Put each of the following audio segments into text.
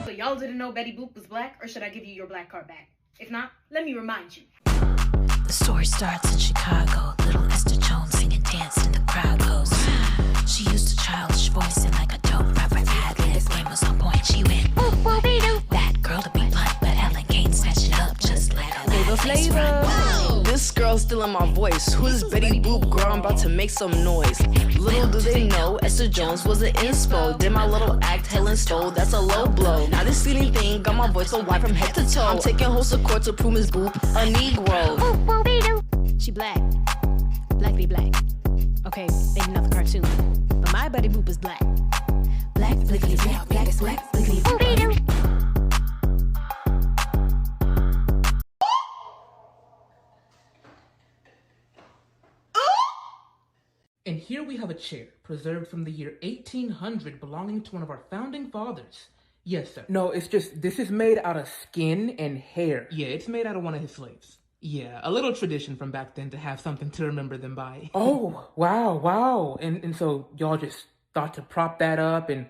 So y'all didn't know Betty Boop was black, or should I give you your black card back? If not, let me remind you. The story starts in Chicago. Little Esther Jones singing, dancing, the crowd goes. She used a childish voice and like a dope rapper ad-lib. Game was on point, she went, that girl to be blunt, but Helen Kane snatched it up just like a flavor. This girl's still in my voice. Who's Betty Boop girl? I'm about to make some noise. Little do they know, Esther Jones was an inspo. Did my little act, Helen stole, that's a low blow. Now this feeling thing got my voice so wide from head to toe. I'm taking host to court to prove Miss Boop a Negro. She black. Blackity black. Okay, maybe not the cartoon. But my Betty Boop is black. Black, blickety black, black, black, blickety black. And here we have a chair, preserved from the year 1800, belonging to one of our founding fathers. Yes, sir. No, it's just, this is made out of skin and hair. Yeah, it's made out of one of his slaves. Yeah, a little tradition from back then to have something to remember them by. Oh, wow. And so y'all just thought to prop that up and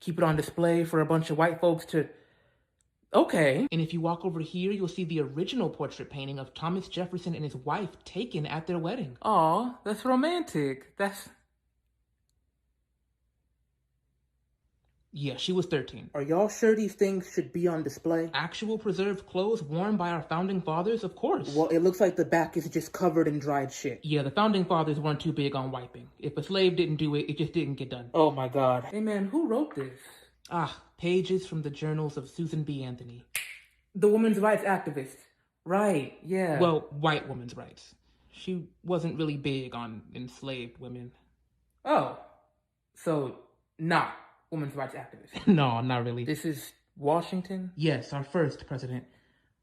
keep it on display for a bunch of white folks to... Okay. And if you walk over here, you'll see the original portrait painting of Thomas Jefferson and his wife taken at their wedding. Aw, that's romantic. Yeah, she was 13. Are y'all sure these things should be on display? Actual preserved clothes worn by our founding fathers? Of course. Well, it looks like the back is just covered in dried shit. Yeah, the founding fathers weren't too big on wiping. If a slave didn't do it, it just didn't get done. Oh my god. Hey man, who wrote this? Pages from the journals of Susan B. Anthony. The women's rights activist. Right, yeah. Well, white women's rights. She wasn't really big on enslaved women. Oh, so not women's rights activist. No, not really. This is Washington? Yes, our first president.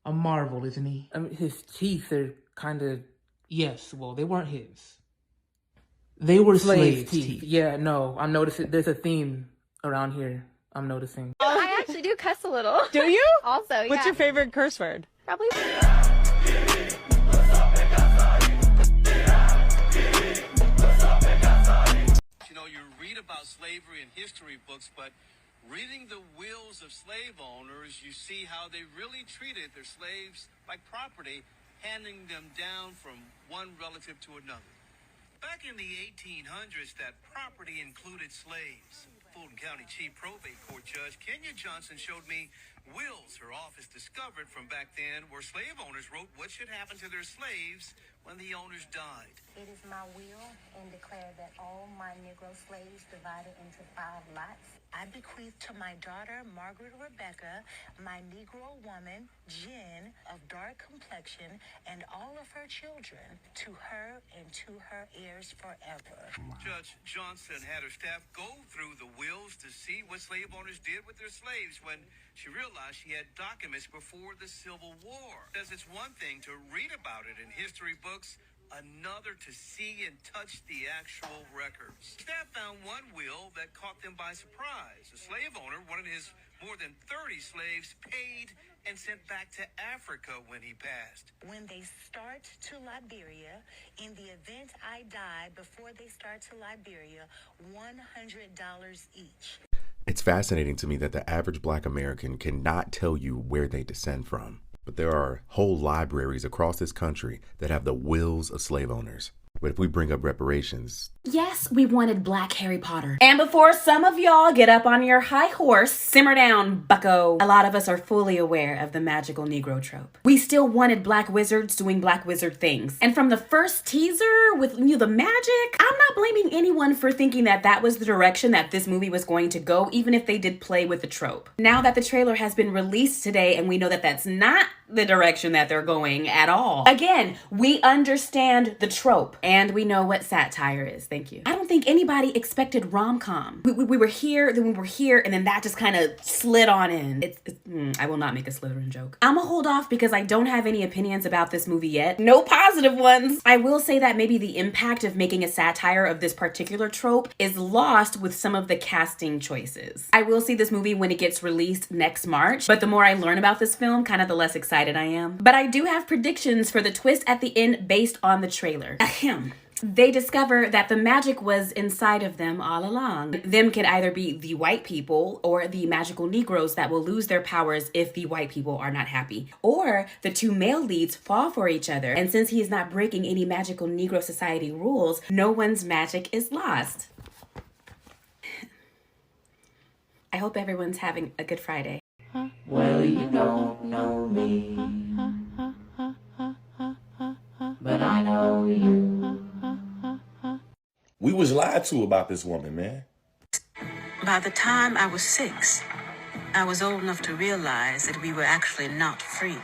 A marvel, isn't he? I mean, his teeth are kind of... Yes, well, they weren't his. They were slave teeth. Yeah, no, I'm noticing there's a theme around here. I'm noticing. I actually do cuss a little. Do you? Also, yeah. What's your favorite curse word? Probably. You know, you read about slavery in history books, but reading the wills of slave owners, you see how they really treated their slaves like property, handing them down from one relative to another. Back in the 1800s, that property included slaves. Fulton County Chief Probate Court Judge Kenya Johnson showed me wills her office discovered from back then where slave owners wrote what should happen to their slaves when the owners died. It is my will and declare that all my Negro slaves divided into 5 lots. I bequeath to my daughter, Margaret Rebecca, my Negro woman, Jen, of dark complexion, and all of her children, to her and to her heirs forever. Judge Johnson had her staff go through the wills to see what slave owners did with their slaves when she realized she had documents before the Civil War. Says it's one thing to read about it in history books, another to see and touch the actual records. Staff found one will that caught them by surprise. A slave owner wanted his more than 30 slaves paid and sent back to Africa when he passed. When they start to Liberia, in the event I die before they start to Liberia, $100 each. It's fascinating to me that the average Black American cannot tell you where they descend from. But there are whole libraries across this country that have the wills of slave owners. But if we bring up reparations... Yes, we wanted Black Harry Potter. And before some of y'all get up on your high horse, simmer down, bucko. A lot of us are fully aware of the magical Negro trope. We still wanted Black wizards doing Black wizard things. And from the first teaser with the magic, I'm not blaming anyone for thinking that that was the direction that this movie was going to go, even if they did play with the trope. Now that the trailer has been released today and we know that that's not the direction that they're going at all. Again, we understand the trope and we know what satire is. Thank you. I don't think anybody expected rom-com. We were here, then we were here, and then that just kind of slid on in. I will not make a Slytherin joke. I'm gonna hold off because I don't have any opinions about this movie yet. No positive ones. I will say that maybe the impact of making a satire of this particular trope is lost with some of the casting choices. I will see this movie when it gets released next March, but the more I learn about this film, kind of the less excited I am. But I do have predictions for the twist at the end based on the trailer. Ahem. they discover that the magic was inside of them all along. Them could either be the white people or the magical Negroes that will lose their powers if the white people are not happy. Or the two male leads fall for each other, and since he is not breaking any magical Negro society rules, no one's magic is lost. I hope everyone's having a good Friday. Well, you don't know me, but I know you. We was lied to about this woman, man. By the time I was 6, I was old enough to realize that we were actually not free.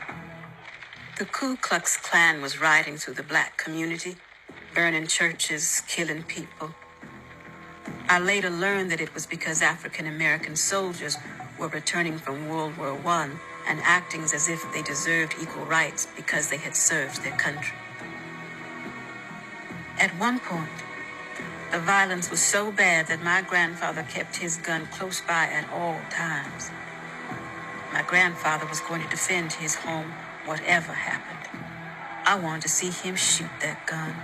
The Ku Klux Klan was riding through the black community, burning churches, killing people. I later learned that it was because African American soldiers were returning from World War I and acting as if they deserved equal rights because they had served their country. At one point, the violence was so bad that my grandfather kept his gun close by at all times. My grandfather was going to defend his home, whatever happened. I wanted to see him shoot that gun.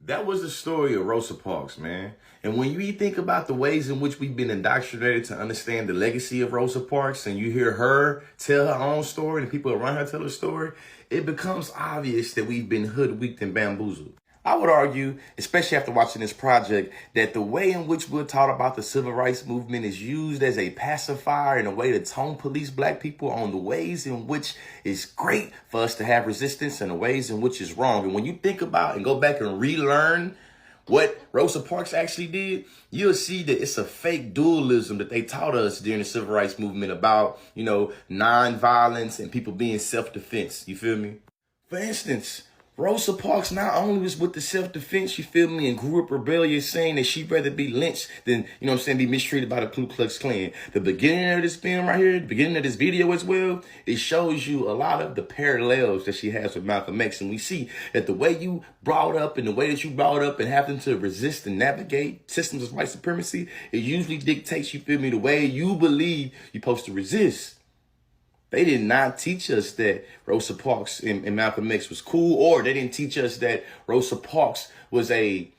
That was the story of Rosa Parks, man. And when you think about the ways in which we've been indoctrinated to understand the legacy of Rosa Parks, and you hear her tell her own story and people around her tell her story, it becomes obvious that we've been hoodwinked and bamboozled. I would argue, especially after watching this project, that the way in which we're taught about the civil rights movement is used as a pacifier and a way to tone police black people on the ways in which it's great for us to have resistance and the ways in which it's wrong. And when you think about and go back and relearn what Rosa Parks actually did, you'll see that it's a fake dualism that they taught us during the civil rights movement about, nonviolence and people being self-defense. You feel me? For instance, Rosa Parks not only was with the self-defense, you feel me, and grew up rebellious, saying that she'd rather be lynched than, be mistreated by the Ku Klux Klan. The beginning of this film right here, the beginning of this video as well, it shows you a lot of the parallels that she has with Malcolm X. And we see that the way you brought up and the way that you brought up and having to resist and navigate systems of white supremacy, it usually dictates, you feel me, the way you believe you're supposed to resist. They did not teach us that Rosa Parks and Malcolm X was cool, or they didn't teach us that Rosa Parks was a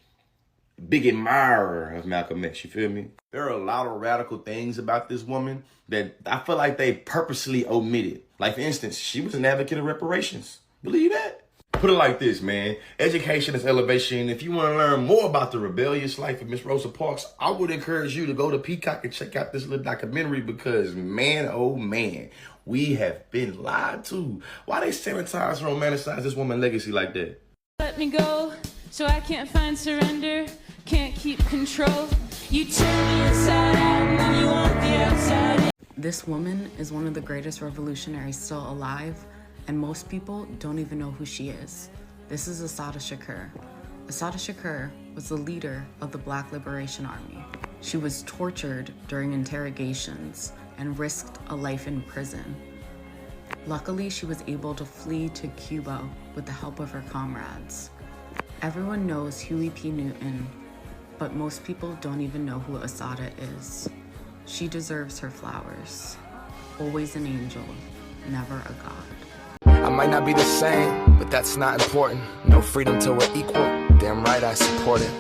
big admirer of Malcolm X, you feel me? There are a lot of radical things about this woman that I feel like they purposely omitted. Like, for instance, she was an advocate of reparations. Believe that? Put it like this, man. Education is elevation. If you want to learn more about the rebellious life of Miss Rosa Parks, I would encourage you to go to Peacock and check out this little documentary because, man, oh, man, we have been lied to. Why they sanitize and romanticize this woman's legacy like that? Let me go, so I can't find surrender, can't keep control. You turn me inside out when you want the outside in. This woman is one of the greatest revolutionaries still alive, and most people don't even know who she is. This is Assata Shakur. Assata Shakur was the leader of the Black Liberation Army. She was tortured during interrogations and risked a life in prison. Luckily, she was able to flee to Cuba with the help of her comrades. Everyone knows Huey P. Newton, but most people don't even know who Assata is. She deserves her flowers. Always an angel, never a god. I might not be the same, but that's not important. No freedom till we're equal. Damn right I support it.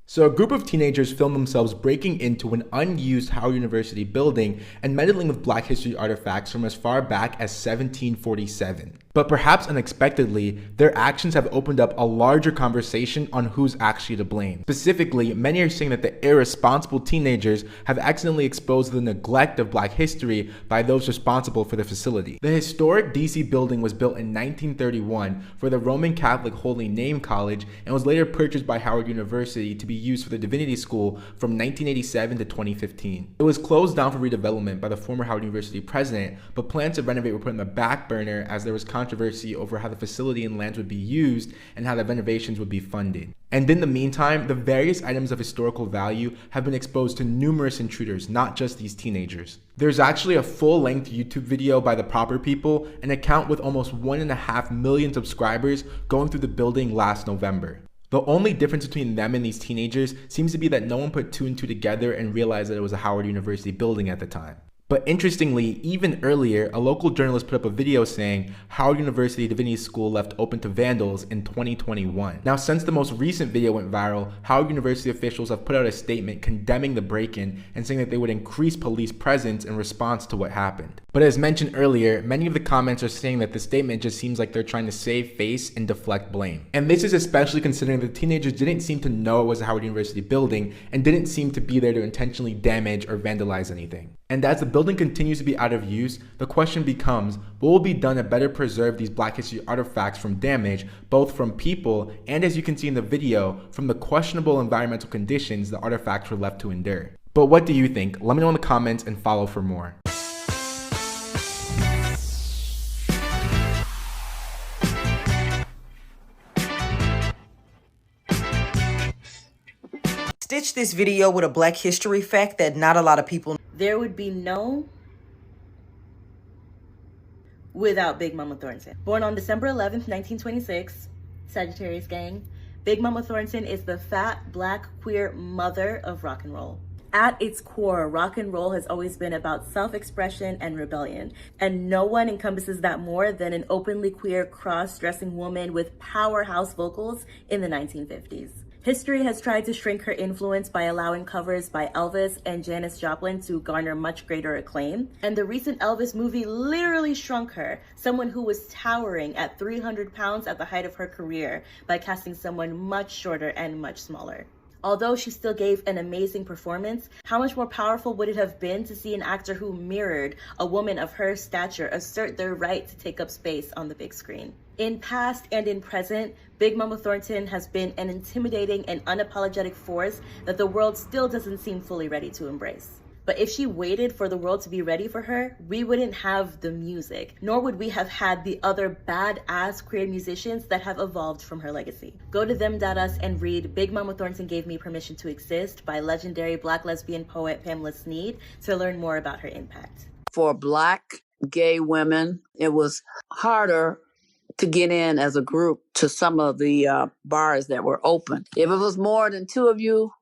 So a group of teenagers filmed themselves breaking into an unused Howard University building and meddling with Black history artifacts from as far back as 1747. But perhaps unexpectedly, their actions have opened up a larger conversation on who's actually to blame. Specifically, many are saying that the irresponsible teenagers have accidentally exposed the neglect of Black history by those responsible for the facility. The historic DC building was built in 1931 for the Roman Catholic Holy Name College and was later purchased by Howard University to be used for the Divinity School from 1987 to 2015. It was closed down for redevelopment by the former Howard University president, but plans to renovate were put on the back burner as there was controversy over how the facility and lands would be used and how the renovations would be funded. And in the meantime, the various items of historical value have been exposed to numerous intruders, not just these teenagers. There's actually a full-length YouTube video by The Proper People, an account with almost 1.5 million subscribers, going through the building last November. The only difference between them and these teenagers seems to be that no one put two and two together and realized that it was a Howard University building at the time. But interestingly, even earlier, a local journalist put up a video saying Howard University Divinity School left open to vandals in 2021. Now, since the most recent video went viral, Howard University officials have put out a statement condemning the break-in and saying that they would increase police presence in response to what happened. But as mentioned earlier, many of the comments are saying that the statement just seems like they're trying to save face and deflect blame. And this is especially considering the teenagers didn't seem to know it was a Howard University building and didn't seem to be there to intentionally damage or vandalize anything. And as the building continues to be out of use, the question becomes, what will be done to better preserve these Black history artifacts from damage, both from people and, as you can see in the video, from the questionable environmental conditions the artifacts were left to endure. But what do you think? Let me know in the comments and follow for more. Stitch this video with a Black history fact that not a lot of people. There would be no without Big Mama Thornton. Born on December 11th, 1926, Sagittarius gang, Big Mama Thornton is the fat, Black, queer mother of rock and roll. At its core, rock and roll has always been about self-expression and rebellion, and no one encompasses that more than an openly queer, cross-dressing woman with powerhouse vocals in the 1950s. History has tried to shrink her influence by allowing covers by Elvis and Janis Joplin to garner much greater acclaim. And the recent Elvis movie literally shrunk her, someone who was towering at 300 pounds at the height of her career, by casting someone much shorter and much smaller. Although she still gave an amazing performance, how much more powerful would it have been to see an actor who mirrored a woman of her stature assert their right to take up space on the big screen? In past and in present, Big Mama Thornton has been an intimidating and unapologetic force that the world still doesn't seem fully ready to embrace. But if she waited for the world to be ready for her, we wouldn't have the music, nor would we have had the other badass queer musicians that have evolved from her legacy. Go to them.us and read Big Mama Thornton Gave Me Permission to Exist by legendary Black lesbian poet Pamela Sneed to learn more about her impact. For Black gay women, it was harder to get in as a group to some of the bars that were open. If it was more than two of you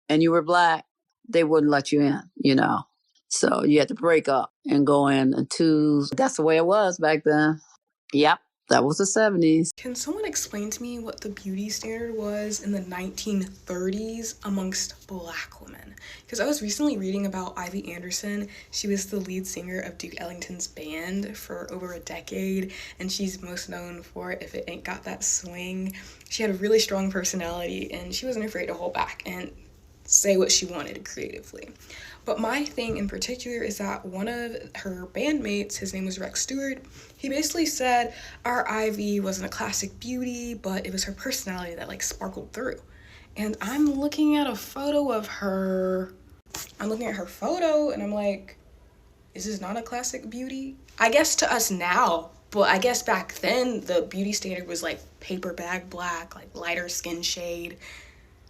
and you were Black, they wouldn't let you in, you know. So you had to break up and go in twos. That's the way it was back then. Yep, that was the 70s. Can someone explain to me what the beauty standard was in the 1930s amongst Black women? Because I was recently reading about Ivy Anderson. She was the lead singer of Duke Ellington's band for over a decade, and she's most known for If It Ain't Got That Swing. She had a really strong personality, and she wasn't afraid to hold back and say what she wanted creatively. But my thing in particular is that one of her bandmates, his name was Rex Stewart, he basically said our Ivy wasn't a classic beauty, but it was her personality that like sparkled through. And I'm looking at a photo of her. I'm looking at her photo and I'm like, is this not a classic beauty? I guess to us now, but I guess back then the beauty standard was like paper bag black, like lighter skin shade,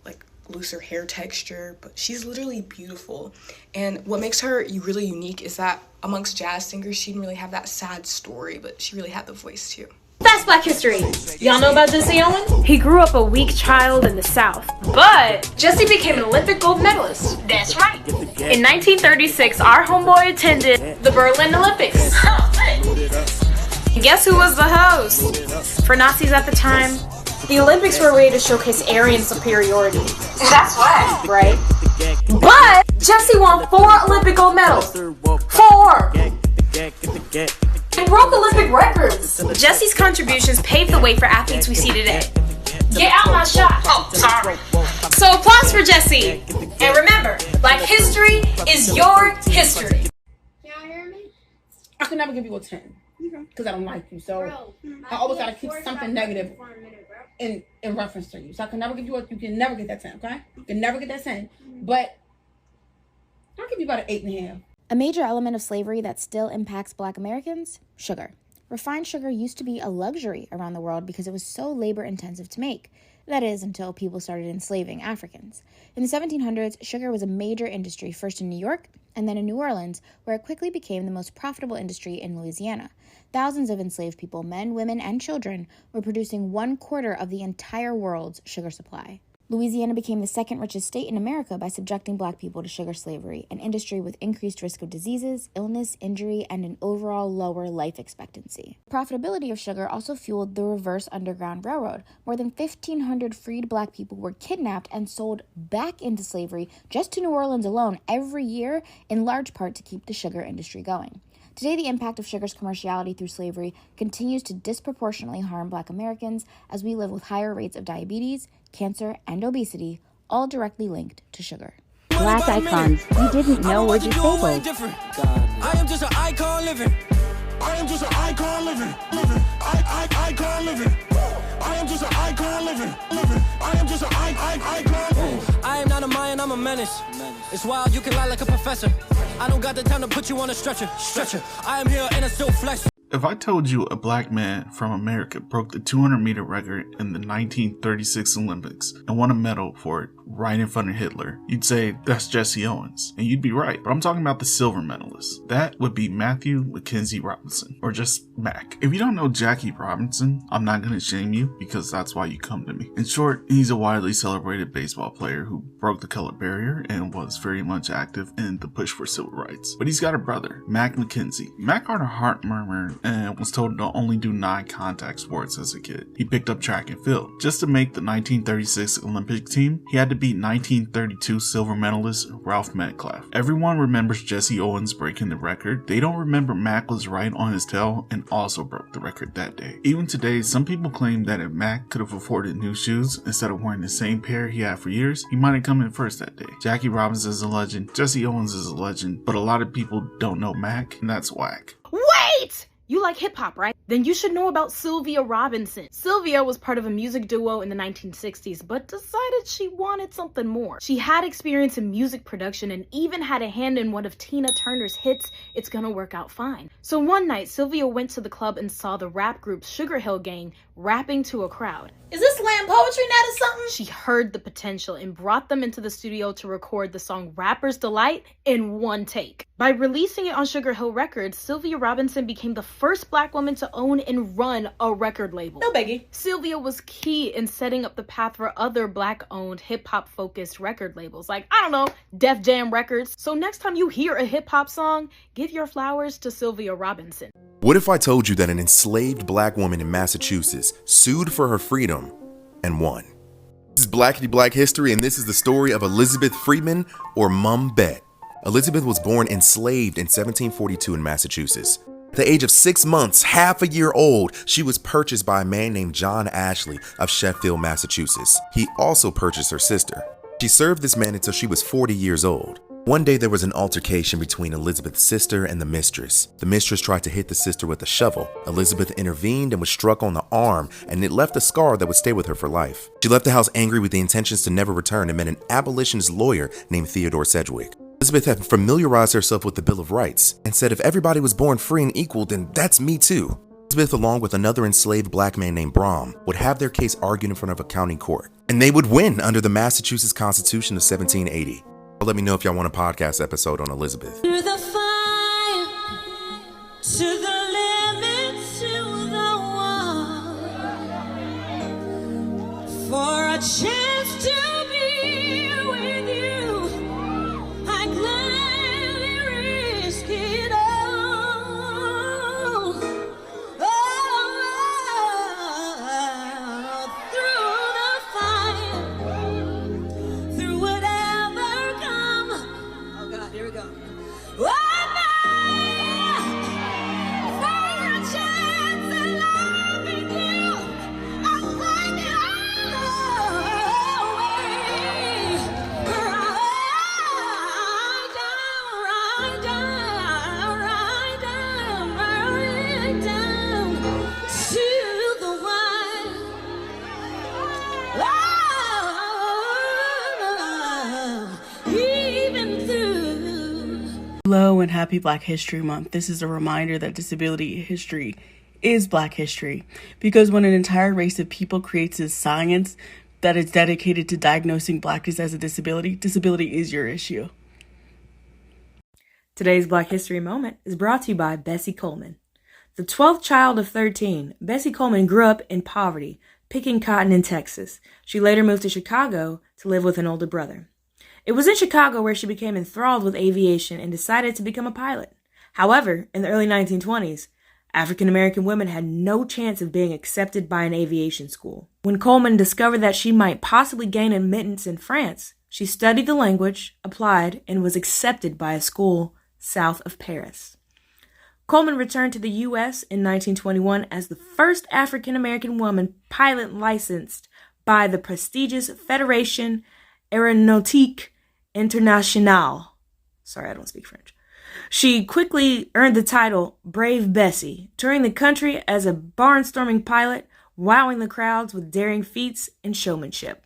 like looser hair texture, but she's literally beautiful. And what makes her really unique is that amongst jazz singers, she didn't really have that sad story, but she really had the voice too. That's Black history. Y'all know about Jesse Owens? He grew up a weak child in the South, but Jesse became an Olympic gold medalist. That's right. In 1936, our homeboy attended the Berlin Olympics. And guess who was the host? For Nazis at the time, the Olympics were a way to showcase Aryan superiority. That's right. But Jesse won 4 Olympic gold medals. 4! And broke Olympic records. Jesse's contributions paved the way for athletes we see today. Get out my shot. Oh, sorry. So applause for Jesse. And remember, Black history is your history. Y'all hear me? I could never give you a 10. Because I don't like you. So I always gotta keep something negative in reference to you. So I can never give you you can never get that 10, okay? You can never get that 10. But I'll give you about an 8.5. A major element of slavery that still impacts Black Americans? Sugar. Refined sugar used to be a luxury around the world because it was so labor-intensive to make. That is, until people started enslaving Africans. In the 1700s, sugar was a major industry, first in New York and then in New Orleans, where it quickly became the most profitable industry in Louisiana. Thousands of enslaved people, men, women, and children, were producing 1/4 of the entire world's sugar supply. Louisiana became the second richest state in America by subjecting black people to sugar slavery, an industry with increased risk of diseases, illness, injury, and an overall lower life expectancy. The profitability of sugar also fueled the reverse Underground Railroad. More than 1,500 freed black people were kidnapped and sold back into slavery just to New Orleans alone every year, in large part to keep the sugar industry going. Today, the impact of sugar's commerciality through slavery continues to disproportionately harm black Americans as we live with higher rates of diabetes, cancer, and obesity, all directly linked to sugar. Black icons you didn't know were disabled. I am just an icon living. I am just an icon living. Icon living. I am just an icon living. I am just an icon. I am not a Mayan, I'm a menace. It's wild, you can lie like a professor. I don't got the time to put you on a stretcher. I am here and I still flex. If I told you a black man from America broke the 200-meter record in the 1936 Olympics and won a medal for it right in front of Hitler, you'd say that's Jesse Owens. And you'd be right, but I'm talking about the silver medalist. That would be Matthew Mackenzie Robinson, or just Mac. If you don't know Jackie Robinson, I'm not going to shame you because that's why you come to me. In short, he's a widely celebrated baseball player who broke the color barrier and was very much active in the push for civil rights. But he's got a brother, Mac Mackenzie. Mac had a heart murmur and was told to only do non-contact sports as a kid. He picked up track and field. Just to make the 1936 Olympic team, he had to beat 1932 silver medalist Ralph Metcalfe. Everyone remembers Jesse Owens breaking the record. They don't remember Mac was right on his tail and also broke the record that day. Even today, some people claim that if Mac could have afforded new shoes instead of wearing the same pair he had for years, he might have come in first that day. Jackie Robinson is a legend, Jesse Owens is a legend, but a lot of people don't know Mac, and that's whack. Wait! You like hip-hop, right? Then you should know about Sylvia Robinson. Sylvia was part of a music duo in the 1960s, but decided she wanted something more. She had experience in music production and even had a hand in one of Tina Turner's hits, It's Gonna Work Out Fine. So one night, Sylvia went to the club and saw the rap group Sugar Hill Gang rapping to a crowd. Is this slam poetry night or something? She heard the potential and brought them into the studio to record the song Rapper's Delight in one take. By releasing it on Sugar Hill Records, Sylvia Robinson became the first black woman to own and run a record label. No biggie. Sylvia was key in setting up the path for other black-owned hip-hop focused record labels like, I don't know, Def Jam Records. So next time you hear a hip-hop song, give your flowers to Sylvia Robinson. What if I told you that an enslaved black woman in Massachusetts sued for her freedom and won? This is Blackity Black History, and this is the story of Elizabeth Freeman, or Mum Bet. Elizabeth was born enslaved in 1742 in Massachusetts. At the age of 6 months, half a year old, she was purchased by a man named John Ashley of Sheffield, Massachusetts. He also purchased her sister. She served this man until she was 40 years old. One day there was an altercation between Elizabeth's sister and the mistress. The mistress tried to hit the sister with a shovel. Elizabeth intervened and was struck on the arm, and it left a scar that would stay with her for life. She left the house angry with the intentions to never return and met an abolitionist lawyer named Theodore Sedgwick. Elizabeth had familiarized herself with the Bill of Rights and said if everybody was born free and equal, then that's me too. Elizabeth, along with another enslaved black man named Brom, would have their case argued in front of a county court, and they would win under the Massachusetts Constitution of 1780. Let me know if y'all want a podcast episode on Elizabeth. Through the fire, to the limit, to the wall, for a chance to be with you, I gladly risk it all. Through the fire, through whatever. Oh God, here we go. Hello and happy Black History Month. This is a reminder that disability history is Black history, because when an entire race of people creates a science that is dedicated to diagnosing Blackness as a disability, disability is your issue. Today's Black History Moment is brought to you by Bessie Coleman. The 12th child of 13, Bessie Coleman grew up in poverty, picking cotton in Texas. She later moved to Chicago to live with an older brother. It was in Chicago where she became enthralled with aviation and decided to become a pilot. However, in the early 1920s, African American women had no chance of being accepted by an aviation school. When Coleman discovered that she might possibly gain admittance in France, she studied the language, applied, and was accepted by a school south of Paris. Coleman returned to the U.S. in 1921 as the first African American woman pilot licensed by the prestigious Fédération Aéronautique Internationale. Sorry, I don't speak French. She quickly earned the title Brave Bessie, touring the country as a barnstorming pilot, wowing the crowds with daring feats and showmanship.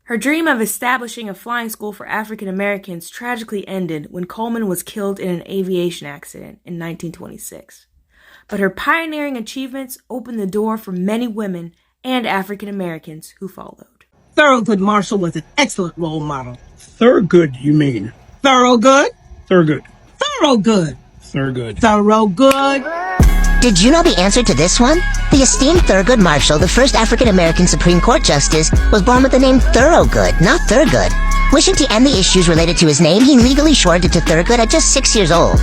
Her dream of establishing a flying school for African Americans tragically ended when Coleman was killed in an aviation accident in 1926. But her pioneering achievements opened the door for many women and African Americans who followed. Thurgood Marshall was an excellent role model. Thurgood, you mean? Thorogood? Thurgood. Thorogood. Thurgood. Thorogood. Did you know the answer to this one? The esteemed Thurgood Marshall, the first African-American Supreme Court Justice, was born with the name Thorogood, not Thurgood. Wishing to end the issues related to his name, he legally shortened it to Thurgood at just 6 years old.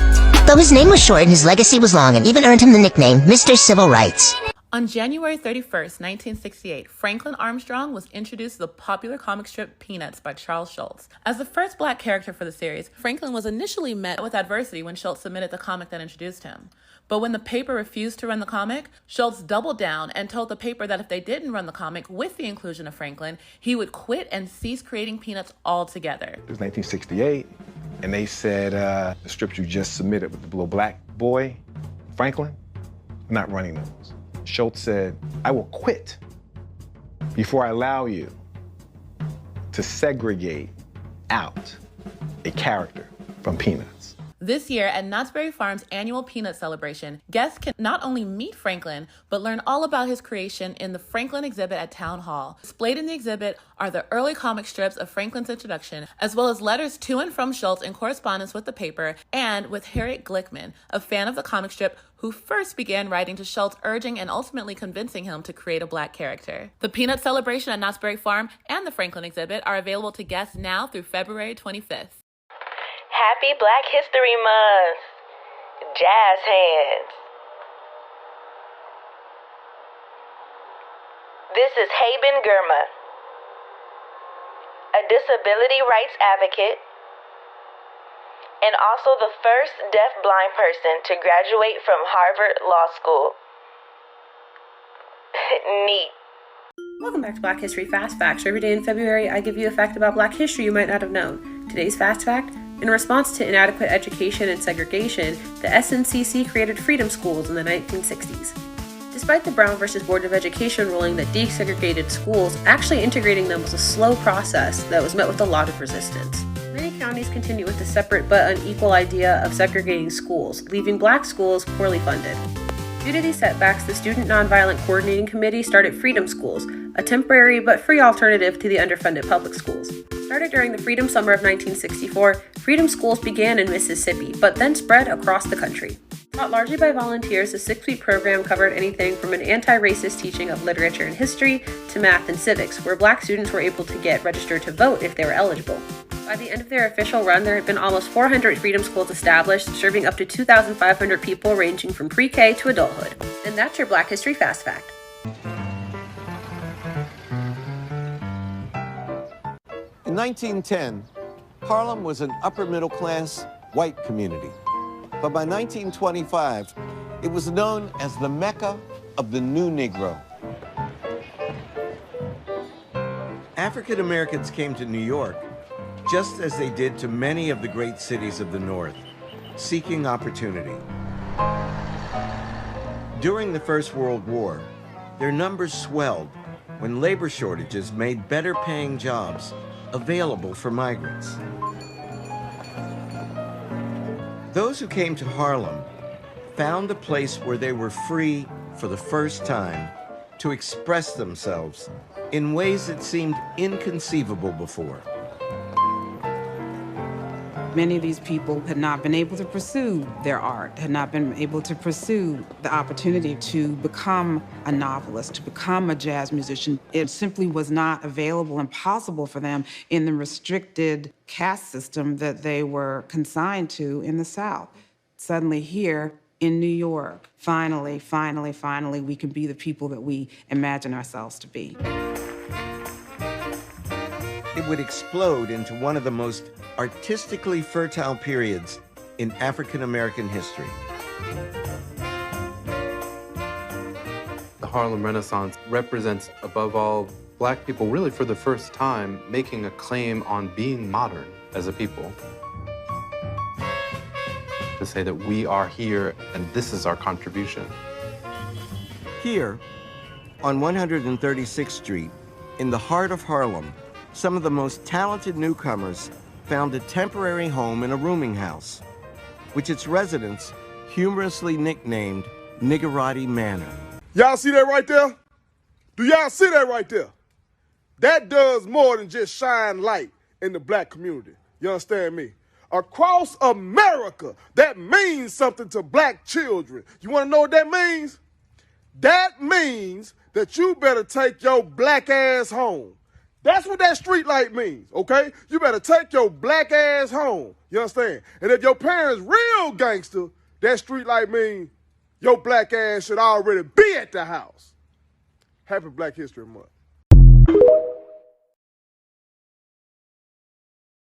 Though his name was short, his legacy was long and even earned him the nickname Mr. Civil Rights. On January 31st, 1968, Franklin Armstrong was introduced to the popular comic strip Peanuts by Charles Schulz. As the first black character for the series, Franklin was initially met with adversity when Schulz submitted the comic that introduced him. But when the paper refused to run the comic, Schulz doubled down and told the paper that if they didn't run the comic with the inclusion of Franklin, he would quit and cease creating Peanuts altogether. It was 1968, and they said, the strips you just submitted with the little black boy, Franklin, we're not running those. Schulz said, I will quit before I allow you to segregate out a character from Peanuts. This year, at Knott's Berry Farm's annual Peanut celebration, guests can not only meet Franklin, but learn all about his creation in the Franklin exhibit at Town Hall. Displayed in the exhibit are the early comic strips of Franklin's introduction, as well as letters to and from Schulz in correspondence with the paper and with Harriet Glickman, a fan of the comic strip who first began writing to Schulz, urging and ultimately convincing him to create a black character. The Peanut celebration at Knott's Berry Farm and the Franklin exhibit are available to guests now through February 25th. Happy Black History Month! Jazz hands. This is Haben Girma, a disability rights advocate and also the first deaf-blind person to graduate from Harvard Law School. Neat. Welcome back to Black History Fast Facts. Every day in February, I give you a fact about Black history you might not have known. Today's Fast Fact: in response to inadequate education and segregation, the SNCC created freedom schools in the 1960s. Despite the Brown v. Board of Education ruling that desegregated schools, actually integrating them was a slow process that was met with a lot of resistance. Many counties continue with the separate but unequal idea of segregating schools, leaving black schools poorly funded. Due to these setbacks, the Student Nonviolent Coordinating Committee started Freedom Schools, a temporary but free alternative to the underfunded public schools. Started during the Freedom Summer of 1964, Freedom Schools began in Mississippi, but then spread across the country. Taught largely by volunteers, the 6-week program covered anything from an anti-racist teaching of literature and history to math and civics, where black students were able to get registered to vote if they were eligible. By the end of their official run, there had been almost 400 freedom schools established, serving up to 2,500 people ranging from pre-K to adulthood. And that's your Black History Fast Fact. In 1910, Harlem was an upper-middle-class white community. But by 1925, it was known as the Mecca of the New Negro. African Americans came to New York, just as they did to many of the great cities of the North, seeking opportunity. During the First World War, their numbers swelled when labor shortages made better-paying jobs available for migrants. Those who came to Harlem found a place where they were free for the first time to express themselves in ways that seemed inconceivable before. Many of these people had not been able to pursue their art, had not been able to pursue the opportunity to become a novelist, to become a jazz musician. It simply was not available and possible for them in the restricted caste system that they were consigned to in the South. Suddenly here in New York, finally, we can be the people that we imagine ourselves to be. It would explode into one of the most artistically fertile periods in African American history. The Harlem Renaissance represents, above all, Black people really for the first time making a claim on being modern as a people. To say that we are here and this is our contribution. Here, on 136th Street, in the heart of Harlem, some of the most talented newcomers found a temporary home in a rooming house, which its residents humorously nicknamed Niggerati Manor. Y'all see that right there? Do y'all see that right there? That does more than just shine light in the Black community. You understand me? Across America, that means something to Black children. You want to know what that means? That means that you better take your Black ass home. That's what that street light means, okay? You better take your Black ass home, you understand? And if your parents real gangster, that street light means your Black ass should already be at the house. Happy Black History Month.